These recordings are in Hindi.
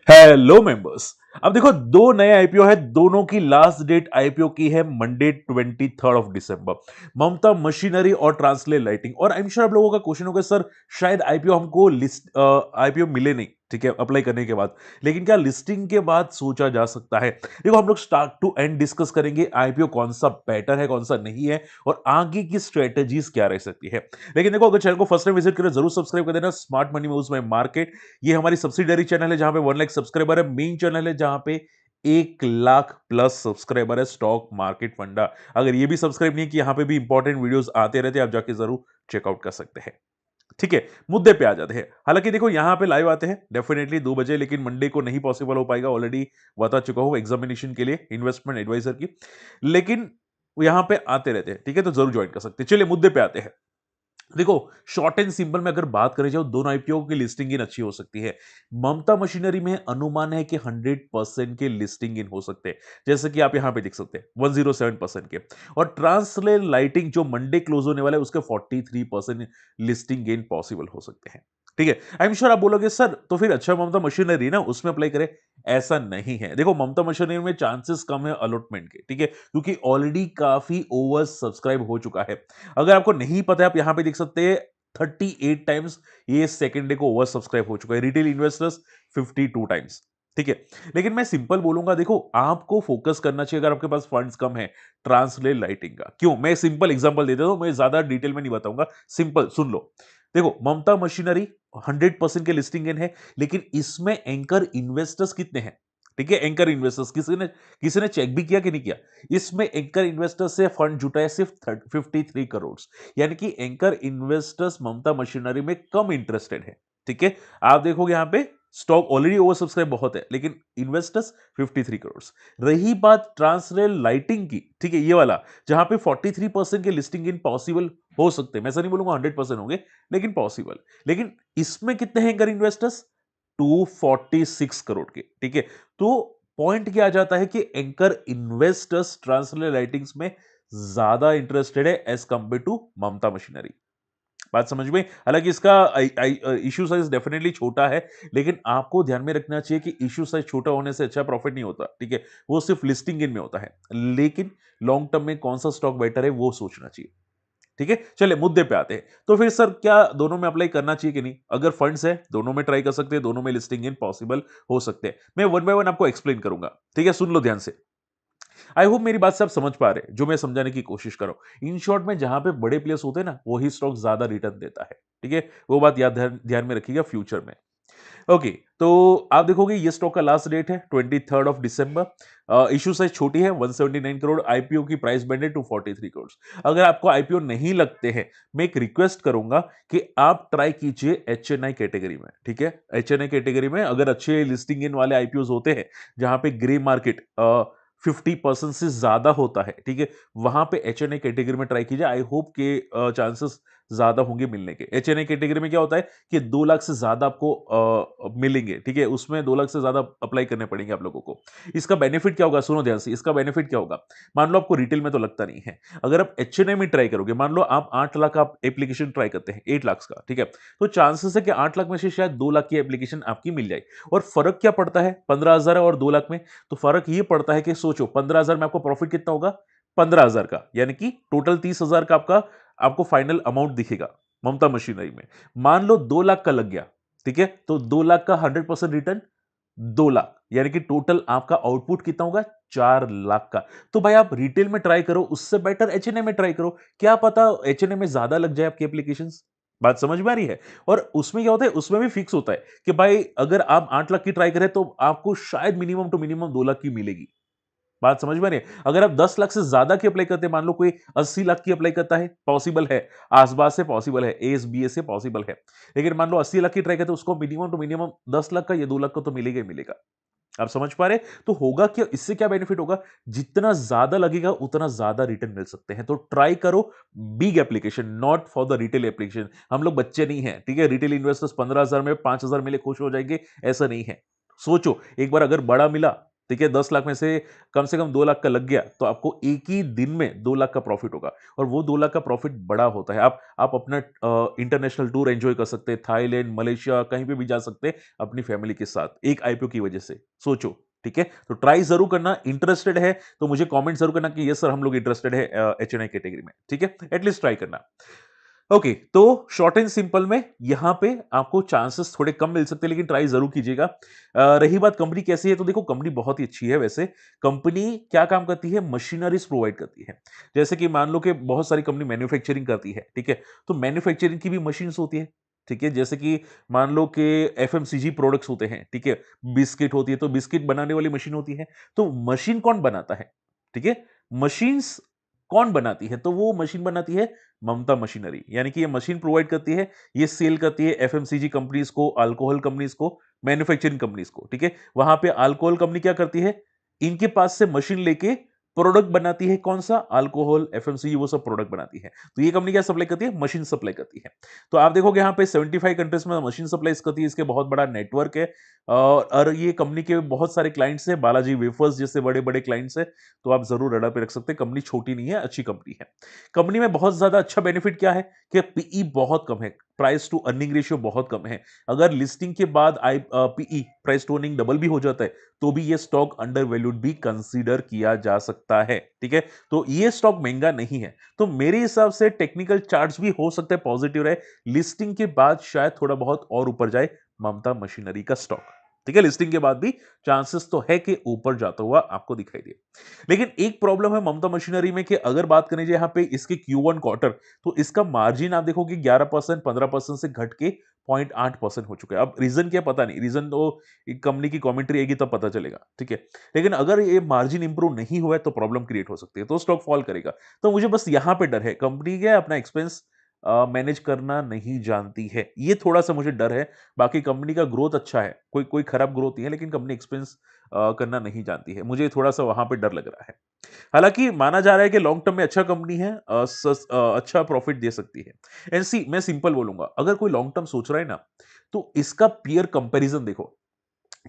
Hello members. अब देखो दो नए आईपीओ है, दोनों की लास्ट डेट आईपीओ की है मंडे 23 दिसंबर। ममता मशीनरी और ट्रांसलेट लाइटिंग। और आई एम श्योर आप लोगों का क्वेश्चन होगा सर शायद आईपीओ हमको लिस्ट आईपीओ मिले नहीं, ठीक है, अप्लाई करने के बाद, लेकिन क्या लिस्टिंग के बाद सोचा जा सकता है? देखो हम लोग स्टार्ट टू एंड डिस्कस करेंगे आईपीओ कौन सा बेटर है कौन सा नहीं है और आगे की स्ट्रेटेजीज क्या रह सकती है। लेकिन देखो अगर चैनल को फर्स्ट टाइम विजिट करें जरूर सब्सक्राइब कर देना। स्मार्ट मनी मूव्स में मार्केट, ये हमारी सब्सिडरी चैनल है जहां पे 1 लाख सब्सक्राइबर है। मेन चैनल है जहां पे 1 लाख प्लस सब्सक्राइबर है, स्टॉक मार्केट फंडा। अगर ये भी सब्सक्राइब नहीं किया, यहाँ पे भी इंपॉर्टेंट वीडियोस आते रहते हैं, आप जाके जरूर चेकआउट कर सकते हैं। ठीक है, मुद्दे पे आ जाते हैं। हालांकि देखो यहां पे लाइव आते हैं डेफिनेटली 2 बजे, लेकिन मंडे को नहीं पॉसिबल हो पाएगा, ऑलरेडी बता चुका हूं एग्जामिनेशन के लिए इन्वेस्टमेंट एडवाइजर की। लेकिन यहां पे आते रहते हैं, ठीक है, तो जरूर ज्वाइन कर सकते हैं। चलिए मुद्दे पे आते हैं। देखो शॉर्ट एंड सिंपल में अगर बात करें जाओ, दोनों आईपीओ की लिस्टिंग इन अच्छी हो सकती है। ममता मशीनरी में अनुमान है कि 100% के लिस्टिंग इन हो सकते हैं, जैसे कि आप यहां पे देख सकते हैं 107% के। और ट्रांसलेट लाइटिंग जो मंडे क्लोज होने वाला है उसके 43% लिस्टिंग गेन पॉसिबल हो सकते हैं। ठीक है, आई एम श्योर आप बोलोगे सर तो फिर अच्छा ममता मशीनरी ना उसमें अप्लाई करें। ऐसा नहीं है, देखो ममता मशीनरी में चांसेस कम है अलॉटमेंट के, ठीक है, क्योंकि ऑलरेडी काफी ओवर सब्सक्राइब हो चुका है। अगर आपको नहीं पता है आप यहां पे देख सकते हैं 38 टाइम्स ये सेकेंड डे को ओवर सब्सक्राइब हो चुका है। Retail investors 52 times. ठीक है, लेकिन मैं सिंपल बोलूंगा, देखो आपको फोकस करना चाहिए अगर आपके पास फंड्स कम है ट्रांसलेट लाइटिंग का। क्यों? मैं सिंपल एग्जांपल दे देता हूं, मैं ज्यादा डिटेल में नहीं बताऊंगा, सिंपल सुन लो। देखो ममता मशीनरी 100% के लिस्टिंग इन है, लेकिन इसमें एंकर इन्वेस्टर्स कितने हैं? ठीक है, एंकर इन्वेस्टर्स किसी ने चेक भी किया कि नहीं किया? इसमें एंकर इन्वेस्टर्स से फंड जुटा है सिर्फ 53 करोड़। यानी कि एंकर इन्वेस्टर्स ममता मशीनरी में कम इंटरेस्टेड है। ठीक है, आप देखोगे यहां पे स्टॉक ऑलरेडी ओवर सब्सक्राइब बहुत है, लेकिन इन्वेस्टर्स 53 करोड़। रही बात ट्रांसरेल लाइटिंग की, ठीक है, ये वाला जहां पे 43% के लिस्टिंग इन पॉसिबल हो सकते हैं। मैं ऐसा नहीं बोलूंगा 100% होंगे, लेकिन पॉसिबल। लेकिन इसमें कितने हैं एंकर इन्वेस्टर्स? 246 करोड़ के। ठीक है, तो पॉइंट क्या आ जाता है कि एंकर इन्वेस्टर्स ट्रांसलेट राइटिंग्स में ज्यादा इंटरेस्टेड है as compare to Mamata machinery. बात समझ में? हालांकि इसका इश्यू साइज डेफिनेटली छोटा है, लेकिन आपको ध्यान में रखना चाहिए कि इश्यू साइज छोटा होने से अच्छा प्रॉफिट नहीं होता। ठीक है, वो सिर्फ लिस्टिंग इन में होता है, लेकिन लॉन्ग टर्म में कौन सा स्टॉक बेटर है वो सोचना चाहिए। ठीक है, चलिए मुद्दे पे आते हैं। तो फिर सर क्या दोनों में अप्लाई करना चाहिए कि नहीं? अगर फंड्स है दोनों में ट्राई कर सकते हैं, दोनों में लिस्टिंग इन पॉसिबल हो सकते हैं। मैं वन बाय वन आपको एक्सप्लेन करूंगा, ठीक है, सुन लो ध्यान से। आई होप मेरी बात से आप समझ पा रहे हैं जो मैं समझाने की कोशिश कर रहा हूं। इन शॉर्ट में जहां पे बड़े प्लेयर्स होते हैं ना, वही स्टॉक ज्यादा रिटर्न देता है। ठीक है, वो बात याद ध्यान में रखिएगा फ्यूचर में। ओके, तो आप देखोगे ये स्टॉक का लास्ट डेट है 23 दिसंबर। इशू साइज छोटी है 179 करोड़। आईपीओ की प्राइस बैंड है 243 करोड़। अगर आपको आईपीओ नहीं लगते हैं, मैं एक रिक्वेस्ट करूंगा कि आप ट्राई कीजिए एचएनआई कैटेगरी में। ठीक है, एचएनआई कैटेगरी में अगर अच्छे लिस्टिंग इन वाले आईपीओ होते हैं जहां पे ग्रे मार्केट 50% से ज्यादा होता है, ठीक है, वहां पे एचएनआई कैटेगरी में ट्राई कीजिए। आई होप के चांसेस ज्यादा होंगे मिलने के। एचएनआई कैटेगरी में क्या होता है कि 2 लाख से ज्यादा आपको मिलेंगे। ठीक है, उसमें 2 लाख से ज्यादा अप्लाई करने पड़ेंगे आप लोगों को। इसका बेनिफिट क्या होगा, सुनो ध्यान से, इसका बेनिफिट क्या होगा। मान लो आपको रिटेल में तो लगता नहीं है, अगर आप एचएनआई में ट्राई करोगे, मान लो आप 8 लाख आप एप्लीकेशन ट्राई करते हैं 8 लाख का, ठीक है, तो चांसेस है कि 8 लाख में से शायद 2 लाख की एप्लीकेशन आपकी मिल जाए। और फर्क क्या पड़ता है 15,000 और 2 लाख में? तो फर्क ये पड़ता है कि सोचो 15,000 में आपको प्रॉफिट कितना होगा? 15,000 का, यानी कि टोटल 30,000 का आपको फाइनल अमाउंट दिखेगा ममता मशीनरी में। मान लो 2 लाख का लग गया, ठीक है, तो 2 लाख का 100% रिटर्न 2 लाख, यानी कि टोटल आपका आउटपुट कितना होगा? 4 लाख का। तो भाई आप रिटेल में ट्राई करो, उससे बेटर एचएनए में ट्राई करो। क्या पता एचएनए में ज्यादा लग जाए आपकी एप्लीकेशंस। बात समझ में आ रही है? और उसमें क्या होता है, उसमें भी फिक्स होता है कि भाई अगर आप 8 लाख की ट्राई करें तो आपको शायद मिनिमम टू मिनिमम 2 लाख की मिलेगी। बात समझ में आ रही है? अगर आप 10 लाख से ज्यादा की अप्लाई करते हैं, मान लो कोई 80 लाख की अप्लाई करता है, पॉसिबल है, आसपास से पॉसिबल है, एएसबीए से पॉसिबल है। लेकिन मान लो 80 लाख की ट्राई करते हैं, उसको मिनिमम टू मिनिमम 10 लाख का या 2 लाख का तो मिलेगा ही मिलेगा। आप समझ पा रहे हैं? तो होगा क्या, इससे क्या बेनिफिट होगा? जितना ज्यादा लगेगा उतना ज्यादा रिटर्न मिल सकते हैं। तो ट्राई करो big application, not for the retail application. हम लोग बच्चे नहीं हैं, ठीक है, रिटेल इन्वेस्टर्स 15,000 में 5,000 मिले खुश हो जाएंगे, ऐसा नहीं है। सोचो एक बार अगर बड़ा मिला ठीक है, 10 लाख में से कम 2 लाख का लग गया, तो आपको एक ही दिन में 2 लाख का प्रॉफिट होगा और वो 2 लाख का प्रॉफिट बड़ा होता है। आप अपना इंटरनेशनल टूर एन्जॉय कर सकते हैं, थाईलैंड, मलेशिया कहीं पे भी जा सकते हैं अपनी फैमिली के साथ, एक आईपीओ की वजह से। सोचो, ठीक है? तो ट्राई ज़रूर करना, इंटरेस्टेड है तो मुझे कमेंट ज़रूर करना कि यस सर हम लोग इंटरेस्टेड है एचएनआई कैटेगरी में, ठीक है? एटलीस्ट ट्राई करना। ओके, तो शॉर्ट एंड सिंपल में यहां पे आपको चांसेस थोड़े कम मिल सकते हैं, लेकिन ट्राई जरूर कीजिएगा। रही बात कंपनी कैसी है, तो देखो कंपनी बहुत ही अच्छी है वैसे। कंपनी क्या काम करती है, मशीनरीज प्रोवाइड करती है। जैसे कि मान लो कि बहुत सारी कंपनी मैन्युफैक्चरिंग करती है, ठीक है? तो मैन्युफैक्चरिंग की भी मशीन्स होती है, ठीक है? जैसे कि मान लो कि एफएमसीजी प्रोडक्ट्स होते हैं, ठीक है? बिस्किट होती है तो बिस्किट बनाने वाली मशीन होती है। तो मशीन कौन बनाता है, ठीक है? मशीन्स कौन बनाती है, तो वो मशीन बनाती है ममता मशीनरी। यानी कि ये मशीन प्रोवाइड करती है, ये सेल करती है एफएमसीजी कंपनीज को, अल्कोहल कंपनीज को, मैन्युफैक्चरिंग कंपनीज को, ठीक है? वहां पे अल्कोहल कंपनी क्या करती है, इनके पास से मशीन लेके प्रोडक्ट बनाती है, कौन सा, अल्कोहल, एफएमसीजी, वो सब प्रोडक्ट बनाती है। तो ये कंपनी क्या सप्लाई करती है, मशीन सप्लाई करती है। तो आप देखोगे यहाँ पे 75 कंट्रीज में मशीन सप्लाई करती है, इसके बहुत बड़ा नेटवर्क है। और ये कंपनी के बहुत सारे क्लाइंट्स है, बालाजी वेफर्स जैसे बड़े बड़े क्लाइंट्स है। तो आप जरूर रडार पे रख सकते हैं, कंपनी छोटी नहीं है, अच्छी कंपनी है। कंपनी में बहुत ज्यादा अच्छा बेनिफिट क्या है कि पीई बहुत कम है, प्राइस टू अर्निंग रेशियो बहुत कम है। अगर लिस्टिंग के बाद आई PE, price to earning, double भी हो जाता है तो भी ये स्टॉक अंडर वैल्यूड भी कंसीडर किया जा सकता है, ठीक है? तो ये स्टॉक महंगा नहीं है। तो मेरे हिसाब से टेक्निकल चार्ट्स भी हो सकते हैं पॉजिटिव रहे, लिस्टिंग के बाद शायद थोड़ा बहुत और ऊपर जाए ममता मशीनरी का स्टॉक, ठीक है? लिस्टिंग के बाद भी चांसेस तो है कि ऊपर जाता हुआ आपको दिखाई दे। लेकिन एक प्रॉब्लम है ममता मशीनरी में कि अगर बात करें यहाँ पे इसके Q1 क्वार्टर, तो इसका मार्जिन आप देखोगे 11%, 15% से घट के 0.8% हो चुका है। अब रीजन क्या पता नहीं, रीजन तो कंपनी की कमेंट्री आएगी तब पता चलेगा, ठीक है? लेकिन अगर ये मार्जिन इंप्रूव नहीं हुआ है तो प्रॉब्लम क्रिएट हो सकती है, तो स्टॉक फॉल करेगा। तो मुझे बस यहां पे डर है, कंपनी क्या अपना एक्सपेंस मैनेज करना नहीं जानती है, ये थोड़ा सा मुझे डर है। बाकी कंपनी का ग्रोथ अच्छा है, कोई कोई खराब ग्रोथ नहीं है, लेकिन कंपनी एक्सपेंस करना नहीं जानती है, मुझे थोड़ा सा वहां पे डर लग रहा है। हालांकि माना जा रहा है कि लॉन्ग टर्म में अच्छा कंपनी है, अच्छा प्रॉफिट दे सकती है। एंड सी, मैं सिंपल बोलूंगा, अगर कोई लॉन्ग टर्म सोच रहा है ना, तो इसका पीयर कंपैरिजन देखो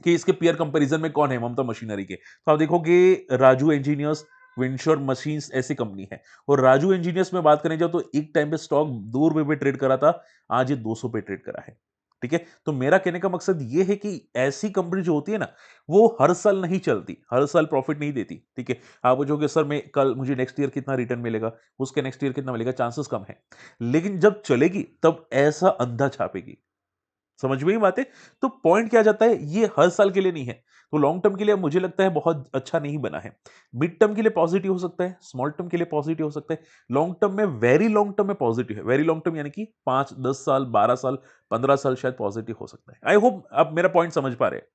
कि इसके पीयर कंपैरिजन में कौन है ममता मशीनरी के। तो आप देखोगे राजू इंजीनियर्स, विंशोर मशीन्स ऐसी कंपनी है। और राजू इंजीनियर्स में बात करें जाओ तो एक टाइम पे स्टॉक 2 रुपए पे ट्रेड करा था, आज ये 200 पे ट्रेड करा है, ठीक है? तो मेरा कहने का मकसद ये है कि ऐसी कंपनी जो होती है ना, वो हर साल नहीं चलती, हर साल प्रॉफिट नहीं देती, ठीक है? आप पूछोगे सर मैं कल मुझे नेक्स्ट ईयर कितना रिटर्न मिलेगा, उसके नेक्स्ट ईयर कितना मिलेगा, चांसेस कम है। लेकिन जब चलेगी तब ऐसा अंधा छापेगी, समझ में ही बात है? तो पॉइंट क्या आ जाता है, ये हर साल के लिए नहीं है। तो लॉन्ग टर्म के लिए मुझे लगता है बहुत अच्छा नहीं बना है। मिड टर्म के लिए पॉजिटिव हो सकता है, स्मॉल टर्म के लिए पॉजिटिव हो सकता है। लॉन्ग टर्म में, वेरी लॉन्ग टर्म में पॉजिटिव है। वेरी लॉन्ग टर्म यानी कि 5, 10 साल, 12 साल, 15 साल शायद पॉजिटिव हो सकता है। आई होप आप मेरा पॉइंट समझ पा रहे हैं।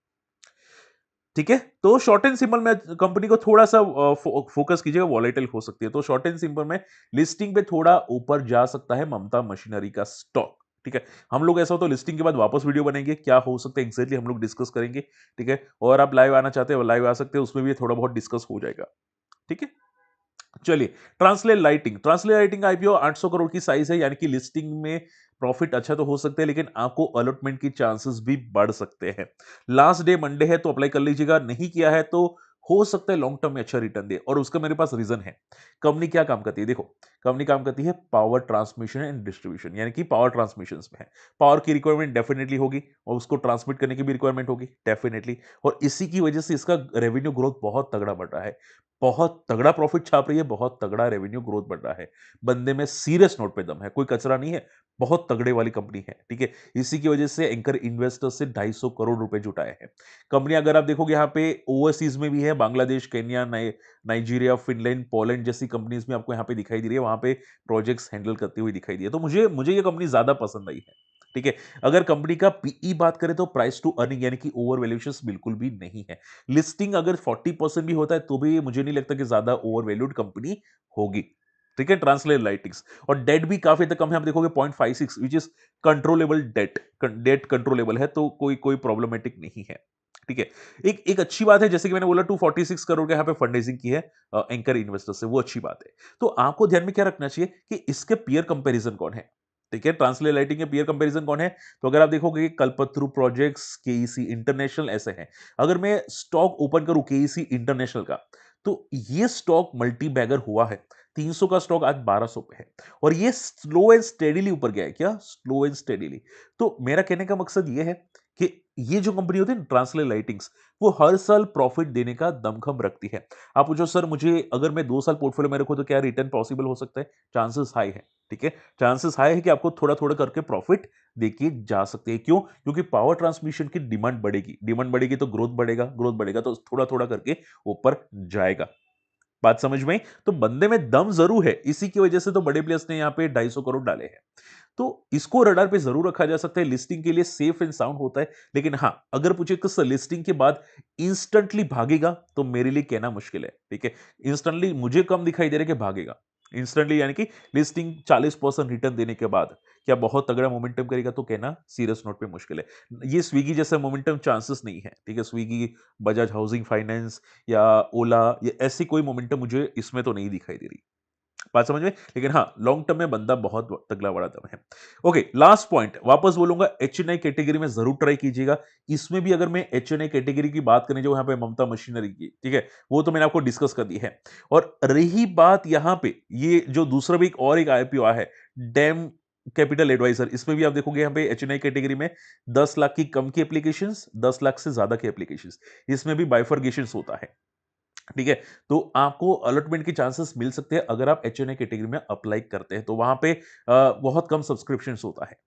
ठीक है? तो शॉर्ट एंड सिंपल में कंपनी को थोड़ा-सा फोकस कीजिएगा, वोलेटाइल हो सकती है। तो शॉर्ट एंड सिंपल में लिस्टिंग पे थोड़ा ऊपर जा सकता है ममता मशीनरी का स्टॉक, ठीक है? हम लोग ऐसा हो तो लिस्टिंग के बाद वापस वीडियो बनाएँगे, क्या हो सकता है एग्ज़ैक्टली हम लोग डिस्कस करेंगे, ठीक है? और आप लाइव आना चाहते हो, लाइव आ सकते हैं, उसमें भी थोड़ा बहुत डिस्कस हो जाएगा, ठीक है? चलिए, ट्रांसले लाइटिंग आईपीओ 800 करोड़ की साइज है, यानी कि लिस्टिंग में प्रॉफिट अच्छा तो हो सकता है, लेकिन आपको अलॉटमेंट की चांसेस भी बढ़ सकते हैं। लास्ट डे मंडे है तो अप्लाई कर लीजिएगा, नहीं किया है तो हो सकता है लॉन्ग टर्म में अच्छा रिटर्न दे, और उसका मेरे पास रीजन है। कंपनी क्या काम करती है, देखो कंपनी काम करती है पावर ट्रांसमिशन एंड डिस्ट्रीब्यूशन, यानी कि पावर ट्रांसमिशन में है। पावर की रिक्वायरमेंट डेफिनेटली होगी और उसको ट्रांसमिट करने की भी रिक्वायरमेंट होगी डेफिनेटली, और इसी की वजह से इसका रेवेन्यू ग्रोथ बहुत तगड़ा बढ़ रहा है, बहुत तगड़ा प्रॉफिट छाप रही है, बहुत तगड़ा रेवेन्यू ग्रोथ बढ़ रहा है। बंदे में सीरियस नोट पे दम है, कोई कचरा नहीं है, बहुत तगड़े वाली कंपनी है, ठीक है? इसी की वजह से एंकर इन्वेस्टर से 250 करोड़ रुपए जुटाए हैं। कंपनी अगर आप देखोगे यहाँ पे ओवरसीज में भी है, Bangladesh, Kenya, Nigeria, Finland, Poland जैसी कंपनीज में आपको यहाँ पे दिखाई दे रही है, वहां पे प्रोजेक्ट्स हैंडल करती हुई दिखाई दी है। तो मुझे मुझे ये कंपनी ज्यादा पसंद आई है, ठीक है? अगर कंपनी का पीई बात करें तो प्राइस टू अर्निंग यानी कि ओवर वैल्यूएशन बिल्कुल भी नहीं है। लिस्टिंग अगर 40% भी होता है तो भी मुझे नहीं लगता कि ज्यादा ओवर वैल्यूड कंपनी होगी, ठीक है? ट्रांसलेट लाइटिंग्स, और डेट भी काफी हद तक कम है, आप देखोगे 0.56, which is controllable debt, debt controllable है, तो कोई कोई प्रॉब्लमेटिक नहीं है, ठीक है? एक एक अच्छी बात है, जैसे कि मैंने बोला 246 करोड़ के यहाँ पे फंड की है एंकर इन्वेस्टर से, वो अच्छी बात है। तो आपको ध्यान में क्या रखना चाहिए कि इसके पीयर कंपैरिजन कौन है, ठीक है, ट्रांसले लाइटिंग के पीयर कंपैरिजन कौन है? तो अगर आप देखोगे कि कल्पतरु प्रोजेक्ट्स, केईसी इंटरनेशनल ऐसे हैं। अगर मैं स्टॉक ओपन करूं केईसी इंटरनेशनल का, तो ये स्टॉक मल्टी बैगर हुआ है। 300 का स्टॉक आज 1200 पे है और ये स्लो एंड स्टेडीली ऊपर गया है। क्या? Slow and steadily. तो मेरा कहने का मकसद ये है कि ये जो कंपनी होती है ना ट्रांसले लाइटिंग्स, वो हर साल प्रॉफिट देने का दमखम रखती है। आप पूछो सर मुझे अगर मैं 2 साल पोर्टफोलियो में रखूं तो क्या रिटर्न पॉसिबल हो सकता है? चांसेस हाई है। ठीक है, चांसेस हाई है कि आपको थोड़ा-थोड़ा करके प्रॉफिट देके जा सकते हैं। क्यों? क्योंकि पावर ट्रांसमिशन की डिमांड बढ़ेगी तो ग्रोथ बढ़ेगा तो थोड़ा-थोड़ा करके ऊपर जाएगा। बात समझ में आई? तो बंदे में दम जरूर है, इसी की वजह से तो बड़े प्लेयर्स ने यहाँ पे 250 करोड़ डाले हैं। तो इसको रडार पे जरूर रखा जा सकता है, लिस्टिंग के लिए सेफ एंड साउंड होता है। लेकिन हाँ, अगर पूछे कि लिस्टिंग के बाद इंस्टेंटली भागेगा तो मेरे लिए कहना मुश्किल है। ठीक है, इंस्टेंटली मुझे कम दिखाई दे रहा है कि भागेगा। इंस्टेंटली यानी कि लिस्टिंग 40% रिटर्न देने के बाद क्या बहुत तगड़ा मोमेंटम करेगा, तो कहना सीरियस नोट पे मुश्किल है। ये स्विगी जैसा मोमेंटम चांसेस नहीं है। ठीक है, स्विगी, बजाज हाउसिंग फाइनेंस या ओला, ये ऐसी कोई मोमेंटम मुझे इसमें तो नहीं दिखाई दे रही। बात समझ में? लेकिन हाँ, लॉन्ग टर्म में बंदा बहुत तगड़ा बड़ा दम है। ओके, लास्ट पॉइंट वापस बोलूंगा, एचएनआई कैटेगरी में जरूर ट्राई कीजिएगा। इसमें भी अगर मैं एचएनआई कैटेगरी की बात करें जो यहाँ पे ममता मशीनरी की, ठीक है, वो तो मैंने आपको डिस्कस कर दी है। और रही बात यहाँ पे, ये जो दूसरा भी एक आईपीओ आया है, डैम कैपिटल एडवाइजर, इसमें भी आप देखोगे यहाँ पे एचएनआई कैटेगरी में 10 लाख की कम की एप्लीकेशंस, 10 लाख से ज्यादा की एप्लीकेशंस, इसमें भी बाइफरगेशंस होता है। ठीक है, तो आपको अलॉटमेंट के चांसेस मिल सकते हैं अगर आप एचएनए कैटेगरी में अप्लाई करते हैं, तो वहां पे बहुत कम सब्सक्रिप्शन होता है।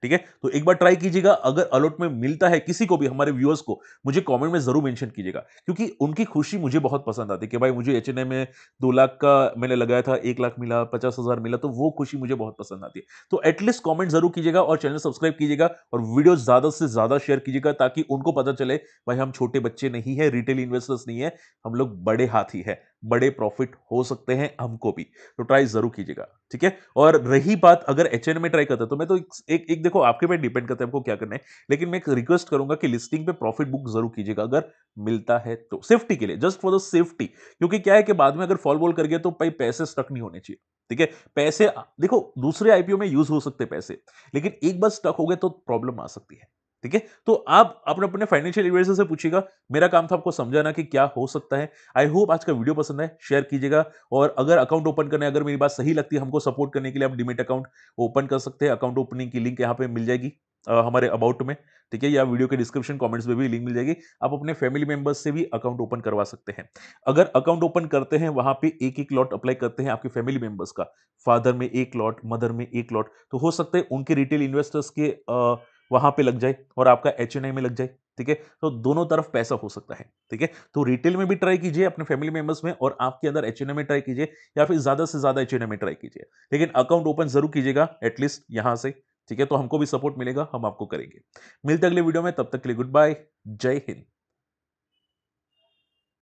ठीक है, तो एक बार ट्राई कीजिएगा। अगर अलॉट में मिलता है किसी को भी, हमारे व्यूअर्स को, मुझे कमेंट में जरूर मेंशन कीजिएगा, क्योंकि उनकी खुशी मुझे बहुत पसंद आती है कि भाई मुझे एचएनए में 2 लाख का मैंने लगाया था, 1 लाख मिला, 50,000 मिला, तो वो खुशी मुझे बहुत पसंद आती है। तो एटलीस्ट कमेंट जरूर कीजिएगा और चैनल सब्सक्राइब कीजिएगा और वीडियो ज्यादा से ज्यादा शेयर कीजिएगा, ताकि उनको पता चले भाई हम छोटे बच्चे नहीं है, रिटेल इन्वेस्टर्स नहीं है, हम लोग बड़े हाथी है, बड़े प्रॉफिट हो सकते हैं हमको भी। तो ट्राई जरूर कीजिएगा। ठीक है, और रही बात अगर एचएन में ट्राई करता है, तो मैं तो एक देखो आपके पे डिपेंड करता है आपको क्या करना है। लेकिन मैं एक रिक्वेस्ट करूंगा कि लिस्टिंग पे प्रॉफिट बुक जरूर कीजिएगा अगर मिलता है तो, सेफ्टी के लिए, जस्ट फॉर द सेफ्टी। क्योंकि क्या है कि बाद में अगर फॉल बॉल कर गया तो भाई पैसे स्टक नहीं होने चाहिए। ठीक है, पैसे देखो दूसरे आईपीओ में यूज हो सकते हैं पैसे, लेकिन एक बार स्टक हो गए तो प्रॉब्लम आ सकती है। ठीक है, तो आप अपने अपने फाइनेंशियल एडवाइजर से पूछिएगा। मेरा काम था आपको समझाना कि क्या हो सकता है। आई होप आज का वीडियो पसंद है, शेयर कीजिएगा। और अगर अकाउंट ओपन करना है, अगर मेरी बात सही लगती है, हमको सपोर्ट करने के लिए आप डीमैट अकाउंट ओपन कर सकते हैं। अकाउंट ओपनिंग की लिंक यहाँ पे मिल जाएगी हमारे अबाउट में। ठीक है, या वीडियो के डिस्क्रिप्शन कमेंट्स में भी लिंक मिल जाएगी। आप अपने फैमिली मेंबर्स से भी अकाउंट ओपन करवा सकते हैं। अगर अकाउंट ओपन करते हैं, वहां पे एक एक लॉट अप्लाई करते हैं आपके फैमिली मेंबर्स का, फादर में एक लॉट, मदर में एक लॉट, तो हो सकता है उनके रिटेल इन्वेस्टर्स के वहां पे लग जाए और आपका एचएनआई में लग जाए। ठीक है, तो दोनों तरफ पैसा हो सकता है। ठीक है, तो रिटेल में भी ट्राई कीजिए अपने फैमिली मेंबर्स में, और आपके अंदर एचएनए में ट्राई कीजिए, या फिर ज्यादा से ज्यादा एचएनए में ट्राई कीजिए। लेकिन अकाउंट ओपन जरूर कीजिएगा एटलीस्ट यहां से। ठीक है, तो हमको भी सपोर्ट मिलेगा, हम आपको करेंगे। मिलते अगले वीडियो में, तब तक के लिए गुड बाय, जय हिंद।